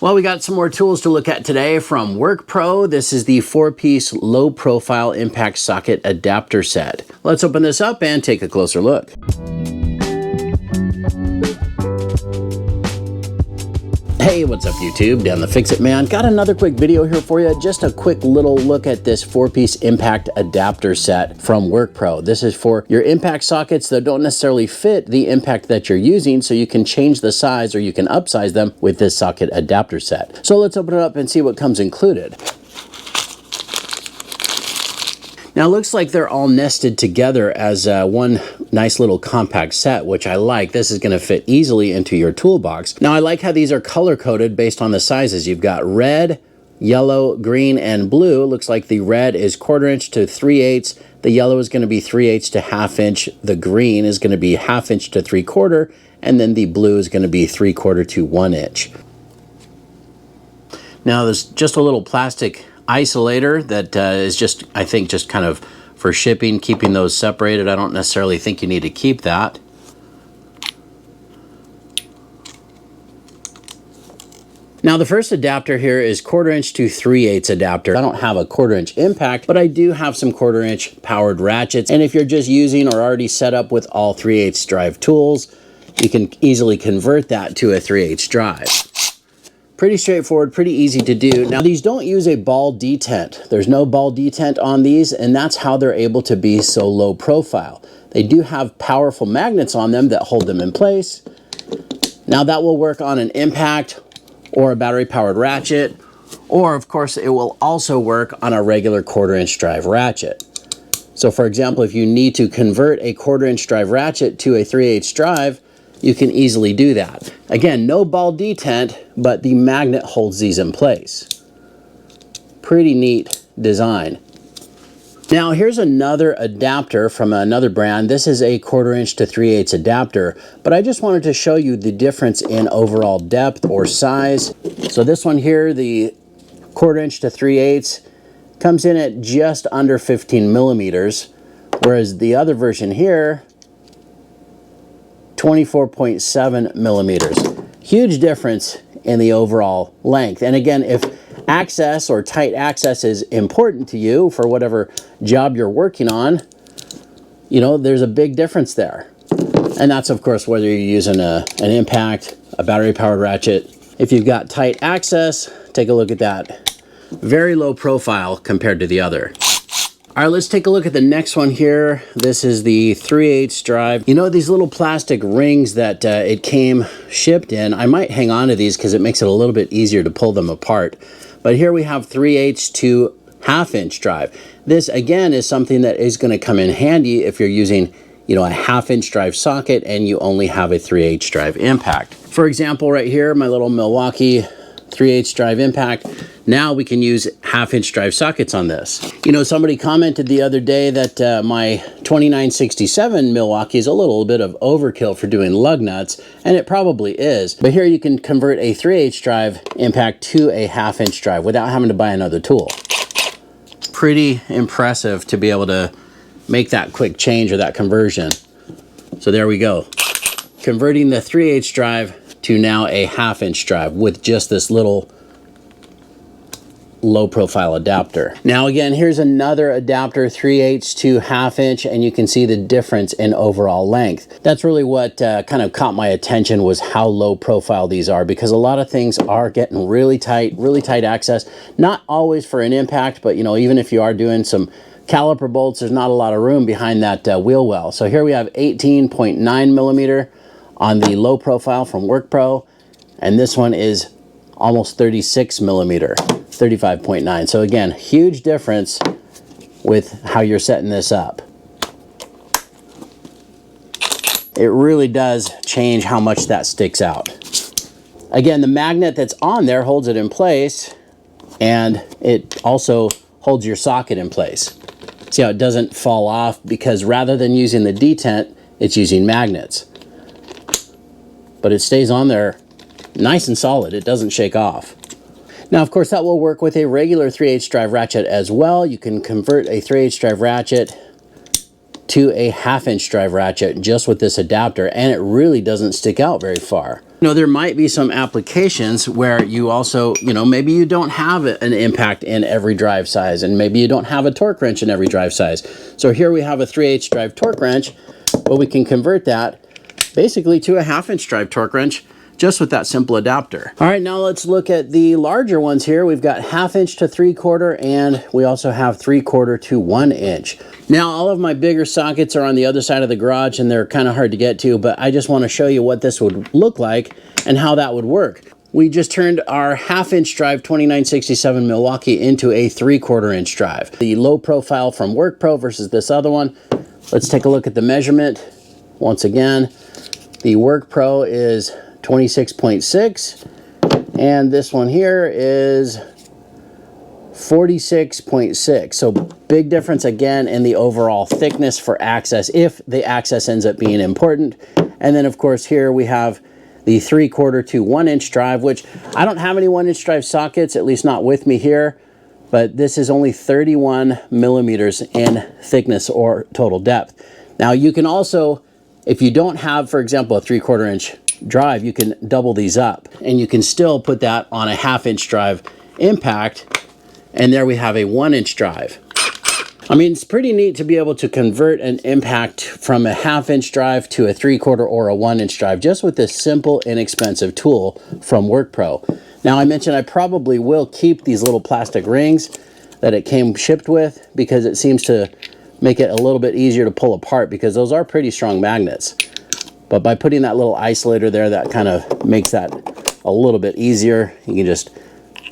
Well, we got some more tools to look at today from Workpro. This is the 4-piece low-profile impact socket adapter set. Let's open this up and take a closer look. Hey, what's up YouTube? Dan the Fix-It Man. Got another quick video here for you. Just a quick little look at this 4-piece impact adapter set from Workpro. This is for your impact sockets that don't necessarily fit the impact that you're using, so you can change the size or you can upsize them with this socket adapter set. So let's open it up and see what comes included. Now it looks like they're all nested together as one nice little compact set, which I like. This is going to fit easily into your toolbox. Now I like how these are color coded based on the sizes. You've got red, yellow, green, and blue. It looks like the red is 1/4 inch to 3/8. The yellow is going to be 3/8 to 1/2 inch. The green is going to be 1/2 inch to 3/4, and then the blue is going to be 3/4 to 1 inch. Now there's just a little plastic isolator that is just, I think, just kind of for shipping, keeping those separated. I don't necessarily think you need to keep that. Now the first adapter here is 1/4 inch to 3/8 adapter. I don't have a 1/4 inch impact, but I do have some 1/4 inch powered ratchets. And if you're just using or already set up with all 3/8 drive tools, you can easily convert that to a 3/8 drive. Pretty straightforward, pretty easy to do. Now these don't use a ball detent. There's no ball detent on these, and that's how they're able to be so low profile. They do have powerful magnets on them that hold them in place. Now that will work on an impact or a battery powered ratchet, or of course it will also work on a regular 1/4 inch drive ratchet. So for example, if you need to convert a 1/4 inch drive ratchet to a 3/8 drive, you can easily do that. Again, no ball detent, but the magnet holds these in place. Pretty neat design. Now here's another adapter from another brand. This is a 1/4 inch to 3/8 adapter, but I just wanted to show you the difference in overall depth or size. So this one here, the 1/4 inch to 3/8, comes in at just under 15 millimeters, whereas the other version here, 24.7 millimeters. Huge difference in the overall length. And again, if access or tight access is important to you for whatever job you're working on, you know, there's a big difference there. And that's of course whether you're using an impact, a battery powered ratchet. If you've got tight access, take a look at that. Very low profile compared to the other. All right, let's take a look at the next one here. This is the 3/8 drive. You know, these little plastic rings that it came shipped in, I might hang on to these because it makes it a little bit easier to pull them apart. But here we have 3/8 to 1/2 inch drive. This again is something that is going to come in handy if you're using, you know, a 1/2 inch drive socket and you only have a 3/8 drive impact. For example, right here, my little Milwaukee 3/8 drive impact. Now we can use 1/2 inch drive sockets on this. You know, somebody commented the other day that my 2967 Milwaukee is a little bit of overkill for doing lug nuts, and it probably is. But here you can convert a 3/8 drive impact to a 1/2 inch drive without having to buy another tool. Pretty impressive to be able to make that quick change or that conversion. So there we go. Converting the 3/8 drive to now a 1/2 inch drive with just this little low profile adapter. Now again, here's another adapter, 3/8 to 1/2 inch, and you can see the difference in overall length. That's really what kind of caught my attention, was how low profile these are, because a lot of things are getting really tight access. Not always for an impact, but you know, even if you are doing some caliper bolts, there's not a lot of room behind that wheel well. So here we have 18.9 millimeter on the low profile from Workpro, and this one is almost 36 millimeter, 35.9. So again, huge difference with how you're setting this up. It really does change how much that sticks out. Again, the magnet that's on there holds it in place, and it also holds your socket in place. See how it doesn't fall off, because rather than using the detent, it's using magnets. But it stays on there nice and solid. It doesn't shake off. Now, of course, that will work with a regular 3/8 drive ratchet as well. You can convert a 3/8 drive ratchet to a 1/2 inch drive ratchet just with this adapter, and it really doesn't stick out very far. You know, there might be some applications where you also, you know, maybe you don't have an impact in every drive size, and maybe you don't have a torque wrench in every drive size. So here we have a 3/8 drive torque wrench, but we can convert that basically to a 1/2 inch drive torque wrench just with that simple adapter. All right, now let's look at the larger ones here. We've got 1/2 inch to 3/4, and we also have 3/4 to 1 inch. Now, all of my bigger sockets are on the other side of the garage, and they're kind of hard to get to, but I just want to show you what this would look like and how that would work. We just turned our 1/2 inch drive 2967 Milwaukee into a 3/4 inch drive. The low profile from Workpro versus this other one. Let's take a look at the measurement. Once again, the Workpro is 26.6, and this one here is 46.6. So big difference again in the overall thickness for access, if the access ends up being important. And then of course here we have the 3/4 to 1 inch drive, which I don't have any 1 inch drive sockets, at least not with me here, but this is only 31 millimeters in thickness or total depth. Now you can also, if you don't have, for example, a 3/4 inch drive, you can double these up and you can still put that on a 1/2 inch drive impact, and there we have a 1 inch drive. I mean, it's pretty neat to be able to convert an impact from a 1/2 inch drive to a 3/4 or a 1 inch drive just with this simple, inexpensive tool from Workpro. Now, I mentioned I probably will keep these little plastic rings that it came shipped with, because it seems to make it a little bit easier to pull apart, because those are pretty strong magnets. But by putting that little isolator there, that kind of makes that a little bit easier. You can just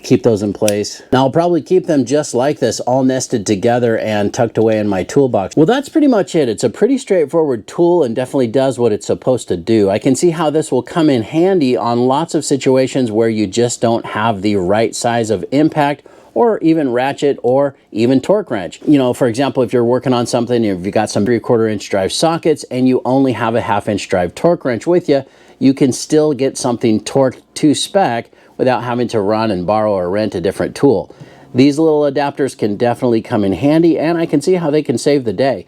keep those in place. Now I'll probably keep them just like this, all nested together and tucked away in my toolbox. Well, that's pretty much it. It's a pretty straightforward tool and definitely does what it's supposed to do. I can see how this will come in handy on lots of situations where you just don't have the right size of impact, or even ratchet, or even torque wrench. You know, for example, if you're working on something, if you've got some 3/4 inch drive sockets and you only have a 1/2 inch drive torque wrench with you, you can still get something torqued to spec without having to run and borrow or rent a different tool. These little adapters can definitely come in handy, and I can see how they can save the day.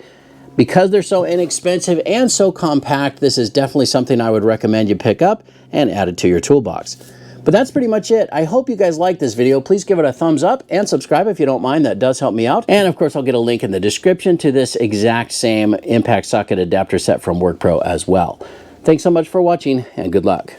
Because they're so inexpensive and so compact, this is definitely something I would recommend you pick up and add it to your toolbox. But that's pretty much it. I hope you guys liked this video. Please give it a thumbs up and subscribe if you don't mind. That does help me out. And of course, I'll get a link in the description to this exact same impact socket adapter set from Workpro as well. Thanks so much for watching, and good luck.